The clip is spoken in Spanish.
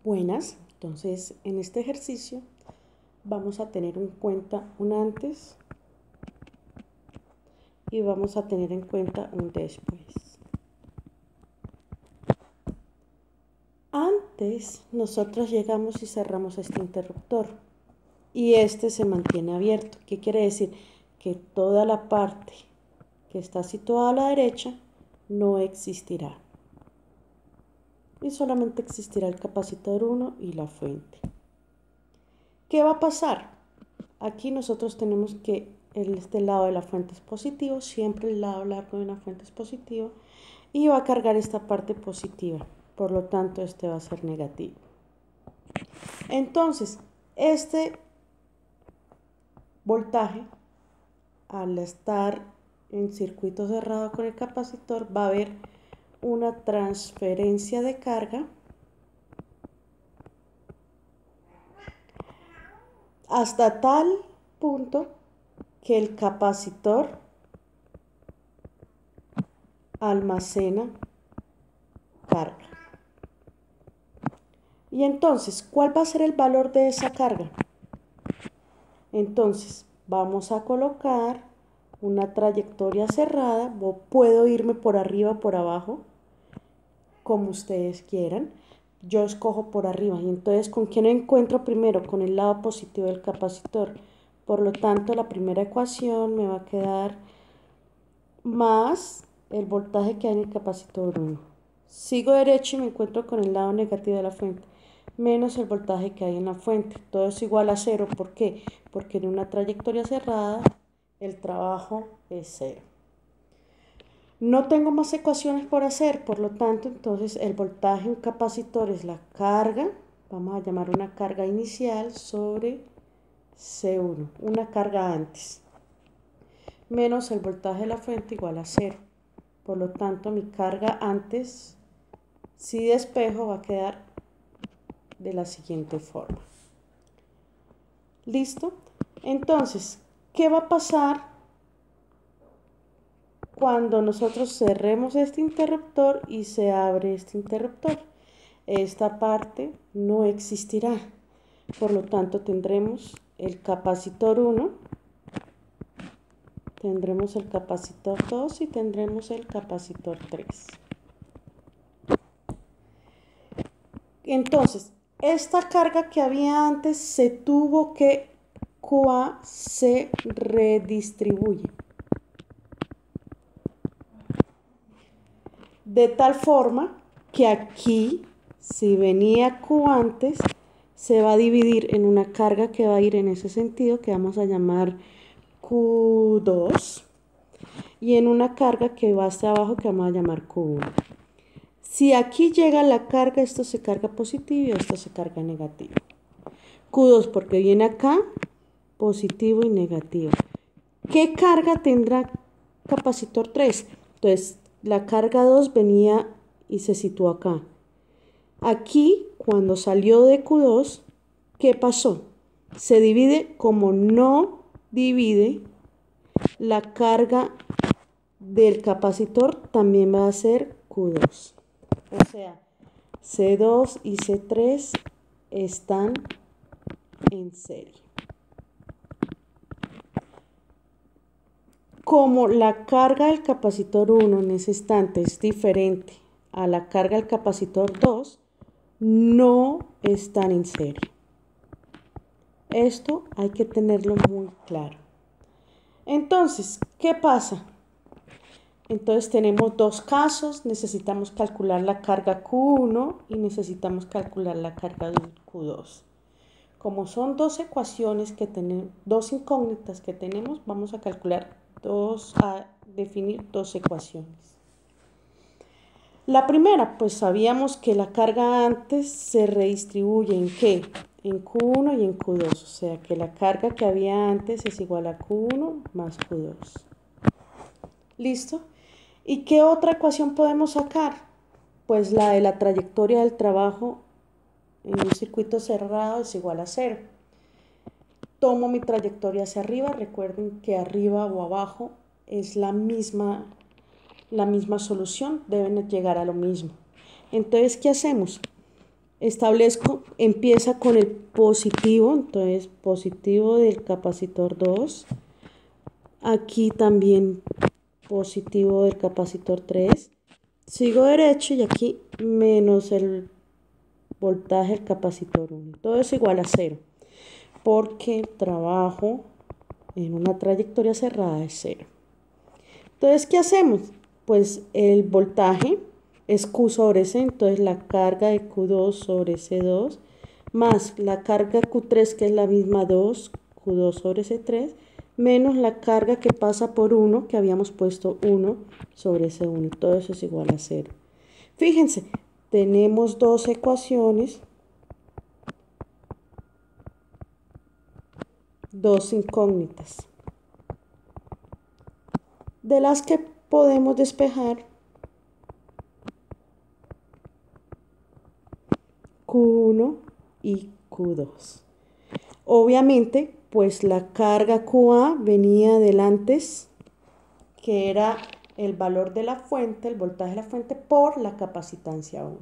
Buenas, entonces en este ejercicio vamos a tener en cuenta un antes y vamos a tener en cuenta un después. Antes nosotros llegamos y cerramos este interruptor y este se mantiene abierto. ¿Qué quiere decir? Que toda la parte que está situada a la derecha no existirá. Y solamente existirá el capacitor 1 y la fuente. ¿Qué va a pasar? Aquí nosotros tenemos que este lado de la fuente es positivo, siempre el lado largo de una fuente es positivo y va a cargar esta parte positiva, por lo tanto este va a ser negativo. Entonces, este voltaje, al estar en circuito cerrado con el capacitor, va a haber una transferencia de carga hasta tal punto que el capacitor almacena carga. Y entonces, ¿cuál va a ser el valor de esa carga? Entonces, vamos a colocar una trayectoria cerrada. Puedo irme por arriba o por abajo, como ustedes quieran. Yo escojo por arriba. Y entonces, ¿con quién encuentro primero? Con el lado positivo del capacitor. Por lo tanto, la primera ecuación me va a quedar más el voltaje que hay en el capacitor 1. Sigo derecho y me encuentro con el lado negativo de la fuente, menos el voltaje que hay en la fuente. Todo es igual a 0. ¿Por qué? Porque en una trayectoria cerrada el trabajo es 0. No tengo más ecuaciones por hacer, por lo tanto, entonces el voltaje en capacitor es la carga, vamos a llamar una carga inicial sobre C1, una carga antes, menos el voltaje de la fuente igual a 0. Por lo tanto, mi carga antes, si despejo, va a quedar de la siguiente forma. ¿Listo? Entonces, ¿qué va a pasar cuando nosotros cerremos este interruptor y se abre este interruptor? Esta parte no existirá. Por lo tanto, tendremos el capacitor 1, tendremos el capacitor 2 y tendremos el capacitor 3. Entonces, esta carga que había antes se tuvo que QA se redistribuye. De tal forma que aquí, si venía Q antes, se va a dividir en una carga que va a ir en ese sentido, que vamos a llamar Q2, y en una carga que va hacia abajo, que vamos a llamar Q1. Si aquí llega la carga, esto se carga positivo y esto se carga negativo. Q2 porque viene acá, positivo y negativo. ¿Qué carga tendrá capacitor 3? Entonces, la carga 2 venía y se situó acá. Aquí, cuando salió de Q2, ¿qué pasó? Se divide como no divide la carga del capacitor, también va a ser Q2. O sea, C2 y C3 están en serie. Como la carga del capacitor 1 en ese instante es diferente a la carga del capacitor 2, no están en serie. Esto hay que tenerlo muy claro. Entonces, ¿qué pasa? Entonces tenemos dos casos, necesitamos calcular la carga Q1 y necesitamos calcular la carga Q2. Como son dos ecuaciones que tenemos, dos incógnitas que tenemos, vamos a definir dos ecuaciones. La primera, pues sabíamos que la carga antes se redistribuye en ¿qué? En Q1 y en Q2, o sea que la carga que había antes es igual a Q1 más Q2. ¿Listo? ¿Y qué otra ecuación podemos sacar? Pues la de la trayectoria del trabajo en un circuito cerrado es igual a 0. Tomo mi trayectoria hacia arriba, recuerden que arriba o abajo es la misma solución, deben llegar a lo mismo. Entonces, ¿qué hacemos? Establezco, empieza con el positivo, entonces positivo del capacitor 2. Aquí también positivo del capacitor 3. Sigo derecho y aquí menos el voltaje del capacitor 1. Todo es igual a 0 porque trabajo en una trayectoria cerrada de 0. Entonces, ¿qué hacemos? Pues el voltaje es Q sobre C, entonces la carga de Q2 sobre C2 más la carga Q3 que es la misma 2, Q2 sobre C3, menos la carga que pasa por 1 que habíamos puesto 1 sobre C1 y todo eso es igual a 0. Fíjense, tenemos dos ecuaciones, dos incógnitas, de las que podemos despejar Q1 y Q2. Obviamente, pues la carga QA venía del antes, que era el valor de la fuente, el voltaje de la fuente por la capacitancia 1.